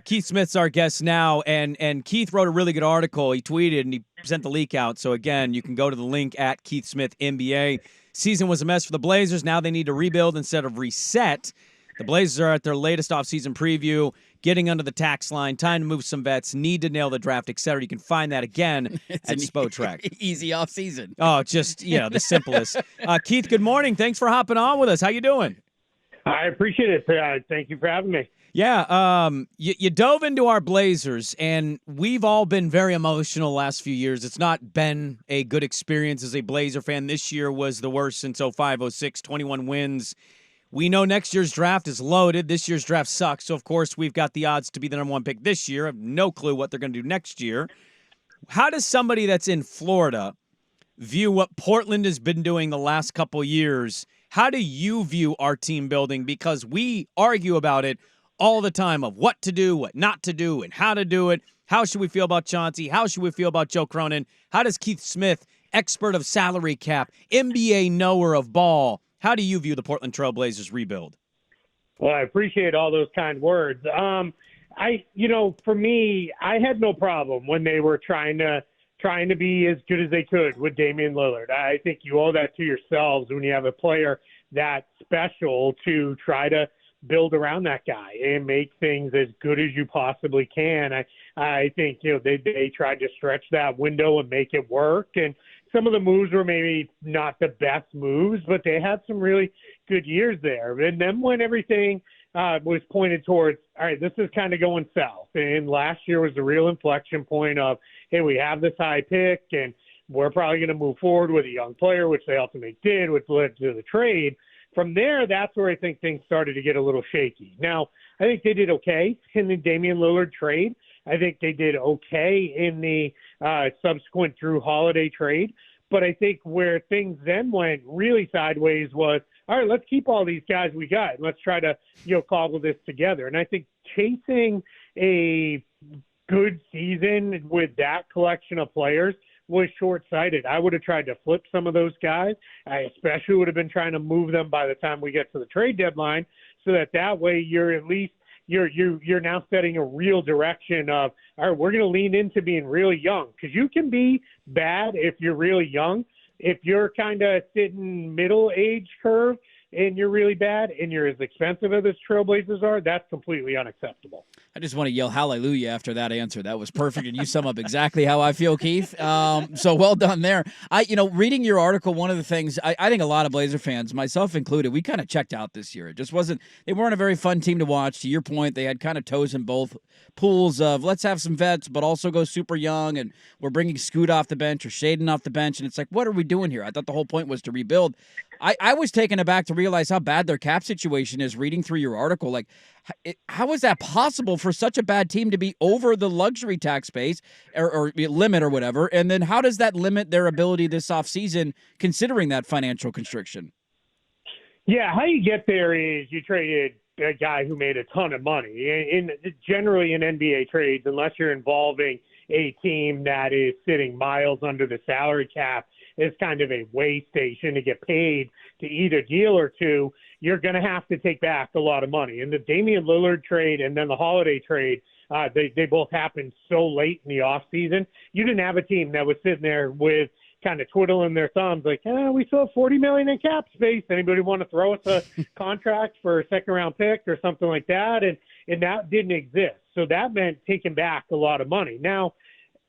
Keith Smith's our guest now, and Keith wrote a really good article. He tweeted and he sent the leak out. So, again, you can go to the link at Keith Smith NBA. Season was a mess for the Blazers. Now they need to rebuild instead of reset. The Blazers are at their latest offseason preview, getting under the tax line, time to move some vets, need to nail the draft, etc. You can find that again at Spotrac. Easy offseason. Oh, just, the simplest. Keith, good morning. Thanks for hopping on with us. How you doing? I appreciate it. Thank you for having me. Yeah, you dove into our Blazers, and we've all been very emotional the last few years. It's not been a good experience as a Blazer fan. This year was the worst since 05, 06, 21 wins. We know next year's draft is loaded. This year's draft sucks, so of course we've got the odds to be the number one pick this year. I have no clue what they're going to do next year. How does somebody that's in Florida view what Portland has been doing the last couple years? How do you view our team building? Because we argue about it all the time of what to do, what not to do, and how to do it. How should we feel about Chauncey? How should we feel about Joe Cronin? How does Keith Smith, expert of salary cap, NBA knower of ball, how do you view the Portland Trailblazers rebuild? Well, I appreciate all those kind words. For me, I had no problem when they were trying to be as good as they could with Damian Lillard. I think you owe that to yourselves when you have a player that special to try to build around that guy and make things as good as you possibly can. I think, they tried to stretch that window and make it work. And some of the moves were maybe not the best moves, but they had some really good years there. And then when everything was pointed towards, all right, this is kind of going south. And last year was the real inflection point of, hey, we have this high pick and we're probably going to move forward with a young player, which they ultimately did, which led to the trade. From there, that's where I think things started to get a little shaky. Now, I think they did okay in the Damian Lillard trade. I think they did okay in the subsequent Drew Holiday trade. But I think where things then went really sideways was, all right, let's keep all these guys we got and let's try to, cobble this together. And I think chasing a good season with that collection of players was short-sighted. I would have tried to flip some of those guys. I especially would have been trying to move them by the time we get to the trade deadline so that way you're at least you're now setting a real direction of, all right, we're going to lean into being really young, because you can be bad if you're really young. If you're kind of sitting middle age curve and you're really bad and you're as expensive as the Trailblazers are, that's completely unacceptable. I just want to yell hallelujah after that answer. That was perfect, and you sum up exactly how I feel, Keith. So well done there. Reading your article, one of the things I think a lot of Blazer fans, myself included, we kind of checked out this year. It just wasn't. They weren't a very fun team to watch. To your point, they had kind of toes in both pools of let's have some vets, but also go super young, and we're bringing Scoot off the bench or Shaden off the bench, and it's like, what are we doing here? I thought the whole point was to rebuild. I was taken aback to realize how bad their cap situation is reading through your article. Like, how is that possible for such a bad team to be over the luxury tax space or limit or whatever? And then how does that limit their ability this offseason considering that financial constriction? Yeah, how you get there is you traded a guy who made a ton of money. Generally in NBA trades, unless you're involving a team that is sitting miles under the salary cap, it's kind of a way station to get paid to either deal or two, you're going to have to take back a lot of money. And the Damian Lillard trade and then the Holiday trade, they both happened so late in the offseason. You didn't have a team that was sitting there with kind of twiddling their thumbs like, we still have $40 million in cap space. Anybody want to throw us a contract for a second-round pick or something like that? And that didn't exist. So that meant taking back a lot of money. Now,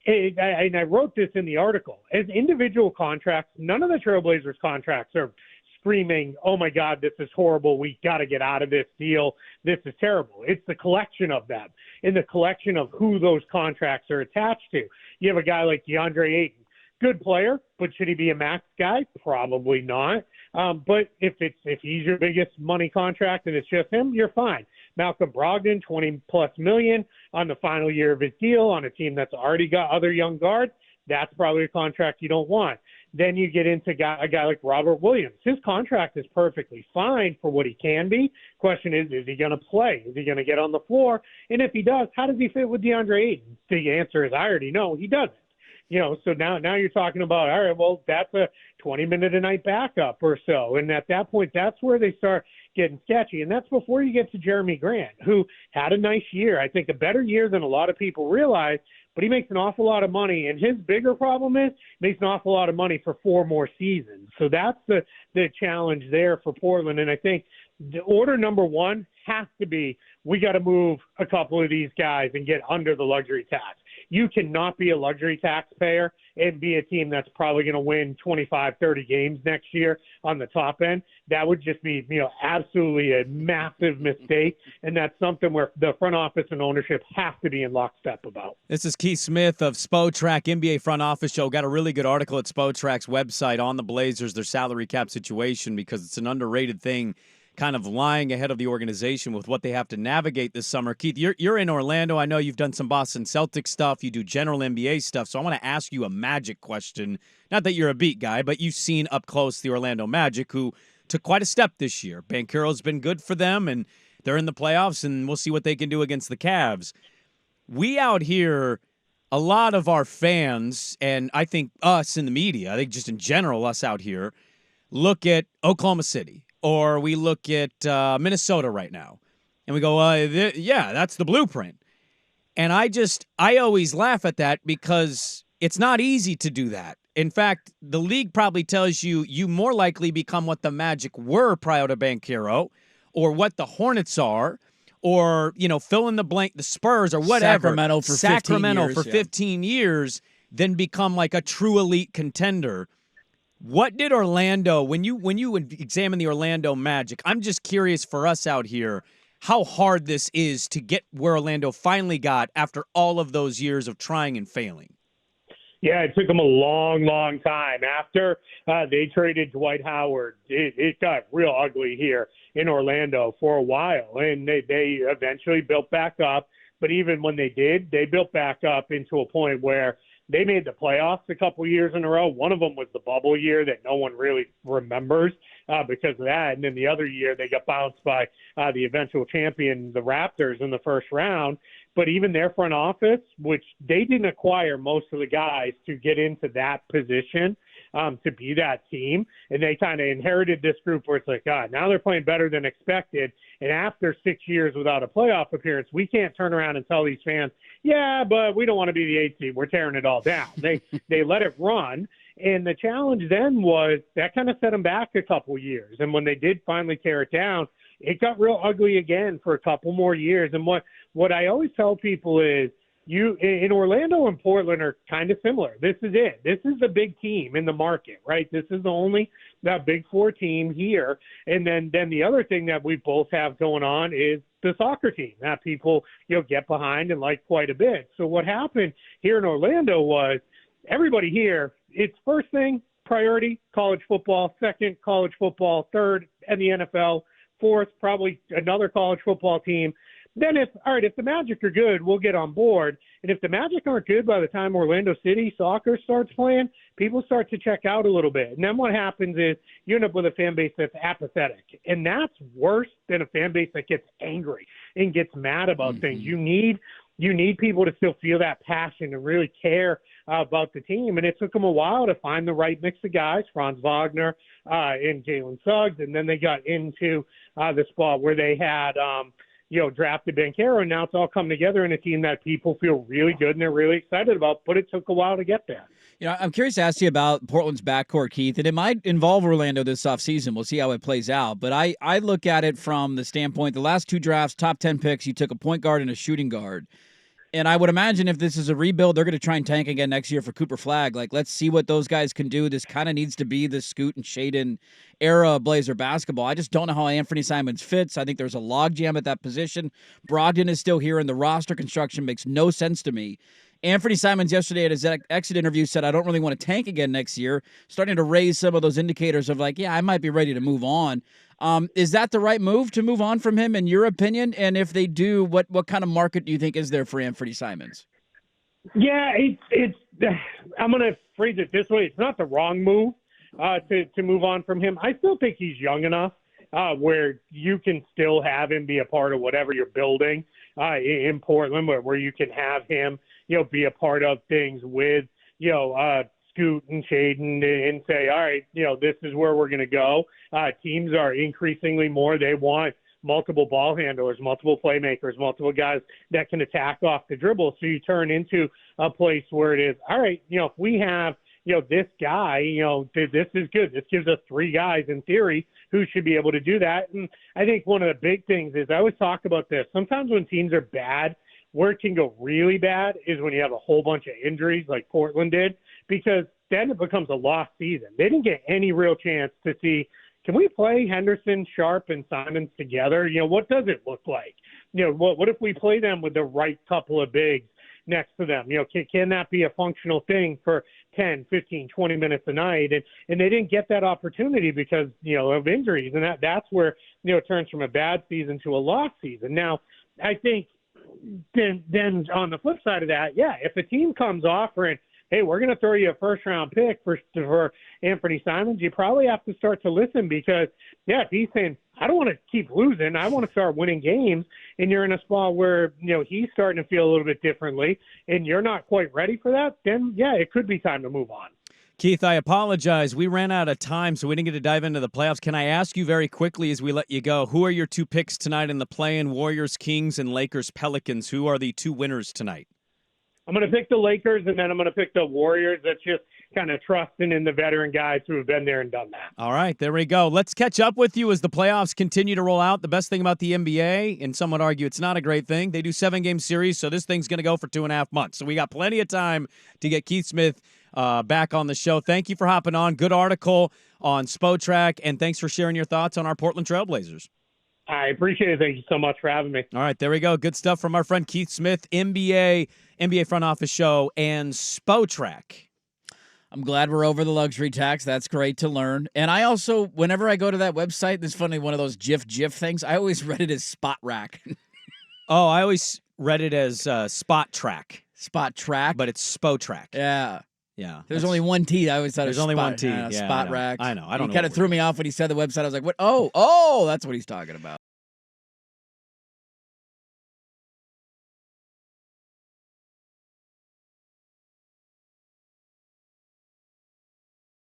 and I wrote this in the article, as individual contracts, none of the Trailblazers contracts are screaming, oh my God, this is horrible. We got to get out of this deal. This is terrible. It's the collection of them and the collection of who those contracts are attached to. You have a guy like DeAndre Ayton, good player, but should he be a max guy? Probably not. But if he's your biggest money contract and it's just him, you're fine. Malcolm Brogdon, $20+ million on the final year of his deal on a team that's already got other young guards. That's probably a contract you don't want. Then you get into a guy like Robert Williams. His contract is perfectly fine for what he can be. Question is he going to play? Is he going to get on the floor? And if he does, how does he fit with DeAndre Ayton? The answer is I already know he doesn't. So now you're talking about, all right, well, that's a 20-minute a night backup or so. And at that point, that's where they start getting sketchy. And that's before you get to Jeremy Grant, who had a nice year. I think a better year than a lot of people realize, but he makes an awful lot of money. And his bigger problem is he makes an awful lot of money for 4 more seasons. So that's the challenge there for Portland. And I think the order number one has to be, we got to move a couple of these guys and get under the luxury tax. You cannot be a luxury taxpayer and be a team that's probably going to win 25, 30 games next year on the top end. That would just be, absolutely a massive mistake. And that's something where the front office and ownership have to be in lockstep about. This is Keith Smith of Spotrac, NBA front office show. Got a really good article at Spotrac's website on the Blazers, their salary cap situation, because it's an underrated thing, kind of lying ahead of the organization with what they have to navigate this summer. Keith, you're in Orlando. I know you've done some Boston Celtics stuff. You do general NBA stuff. So I want to ask you a Magic question. Not that you're a beat guy, but you've seen up close the Orlando Magic, who took quite a step this year. Banchero's been good for them, and they're in the playoffs, and we'll see what they can do against the Cavs. We out here, a lot of our fans, and I think us in the media, I think just in general, us out here, look at Oklahoma City, or we look at Minnesota right now, and we go, yeah, that's the blueprint. And I always laugh at that because it's not easy to do that. In fact, the league probably tells you more likely become what the Magic were prior to Banchero, or what the Hornets are, or, fill in the blank, the Spurs or whatever. Sacramento for 15 years, then become like a true elite contender. What did Orlando, when you examine the Orlando Magic, I'm just curious for us out here, how hard this is to get where Orlando finally got after all of those years of trying and failing. Yeah, it took them a long, long time. After they traded Dwight Howard, it got real ugly here in Orlando for a while, and they eventually built back up. But even when they did, they built back up into a point where they made the playoffs a couple years in a row. One of them was the bubble year that no one really remembers because of that. And then the other year they got bounced by the eventual champion, the Raptors, in the first round. But even their front office, which they didn't acquire most of the guys to get into that position, to be that team. And they kind of inherited this group where it's like, God, now they're playing better than expected. And after 6 years without a playoff appearance, we can't turn around and tell these fans, yeah, but we don't want to be the 8th seed. We're tearing it all down. They let it run. And the challenge then was that kind of set them back a couple years. And when they did finally tear it down, it got real ugly again for a couple more years. And what I always tell people is, you in Orlando and Portland are kind of similar. This is it. This is the big team in the market, right? This is the only that big 4 team here. And then the other thing that we both have going on is the soccer team that people, get behind and like quite a bit. So what happened here in Orlando was everybody here, it's first thing, priority, college football, second, college football, third, and the NFL, fourth, probably another college football team. Then if the Magic are good, we'll get on board. And if the Magic aren't good by the time Orlando City soccer starts playing, people start to check out a little bit. And then what happens is you end up with a fan base that's apathetic. And that's worse than a fan base that gets angry and gets mad about things. You need people to still feel that passion and really care about the team. And it took them a while to find the right mix of guys, Franz Wagner and Jalen Suggs. And then they got into the spot where they had drafted Banchero, and now it's all come together in a team that people feel really good and they're really excited about, but it took a while to get there. I'm curious to ask you about Portland's backcourt, Keith, and it might involve Orlando this offseason. We'll see how it plays out. But I look at it from the standpoint, the last 2 drafts, top 10 picks, you took a point guard and a shooting guard. And I would imagine if this is a rebuild, they're going to try and tank again next year for Cooper Flagg. Like, let's see what those guys can do. This kind of needs to be the Scoot and Shaden era of Blazer basketball. I just don't know how Anthony Simons fits. I think there's a logjam at that position. Brogdon is still here, and the roster construction makes no sense to me. Anthony Simons yesterday at his exit interview said, I don't really want to tank again next year, starting to raise some of those indicators of like, yeah, I might be ready to move on. Is that the right move to move on from him, in your opinion? And if they do, what kind of market do you think is there for Anthony Simons? Yeah, it's I'm going to phrase it this way. It's not the wrong move to move on from him. I still think he's young enough where you can still have him be a part of whatever you're building in Portland, where you can have him, be a part of things with Scoot and Shaden and say, all right, this is where we're going to go. Teams are increasingly more. They want multiple ball handlers, multiple playmakers, multiple guys that can attack off the dribble. So you turn into a place where it is, all right, if we have, this guy, this is good. This gives us 3 guys in theory who should be able to do that. And I think one of the big things is I always talk about this. Sometimes when teams are bad, where it can go really bad is when you have a whole bunch of injuries like Portland did, because then it becomes a lost season. They didn't get any real chance to see, can we play Henderson, Sharp, and Simons together? What does it look like? What if we play them with the right couple of bigs next to them? Can that be a functional thing for 10, 15, 20 minutes a night? And they didn't get that opportunity because, of injuries. And that's where, it turns from a bad season to a lost season. Now, I think then on the flip side of that, if a team comes offering, hey, we're going to throw you a first-round pick for Anthony Simons, you probably have to start to listen because, if he's saying, I don't want to keep losing, I want to start winning games, and you're in a spot where, he's starting to feel a little bit differently, and you're not quite ready for that, then, it could be time to move on. Keith, I apologize. We ran out of time, so we didn't get to dive into the playoffs. Can I ask you very quickly as we let you go, who are your 2 picks tonight in the play-in? Warriors, Kings, and Lakers, Pelicans. Who are the 2 winners tonight? I'm going to pick the Lakers, and then I'm going to pick the Warriors. That's just kind of trusting in the veteran guys who have been there and done that. All right, there we go. Let's catch up with you as the playoffs continue to roll out. The best thing about the NBA, and some would argue it's not a great thing, they do 7-game series, so this thing's going to go for 2.5 months. So we got plenty of time to get Keith Smith back on the show. Thank you for hopping on. Good article on Spotrac, and thanks for sharing your thoughts on our Portland Trailblazers. I appreciate it. Thank you so much for having me. All right, there we go. Good stuff from our friend Keith Smith, NBA Front Office Show, and Spotrac. I'm glad we're over the luxury tax. That's great to learn. And I also, whenever I go to that website, this is funny, one of those GIF things, I always read it as Spot Rack. Oh, I always read it as Spot Track. Spot Track? But it's Spotrac. Yeah. Yeah. There's only one T. I always thought it was There's only spot, one T. Spot Rack. I know. I don't know. He kind of threw me off when he said the website. I was like, what? Oh, that's what he's talking about.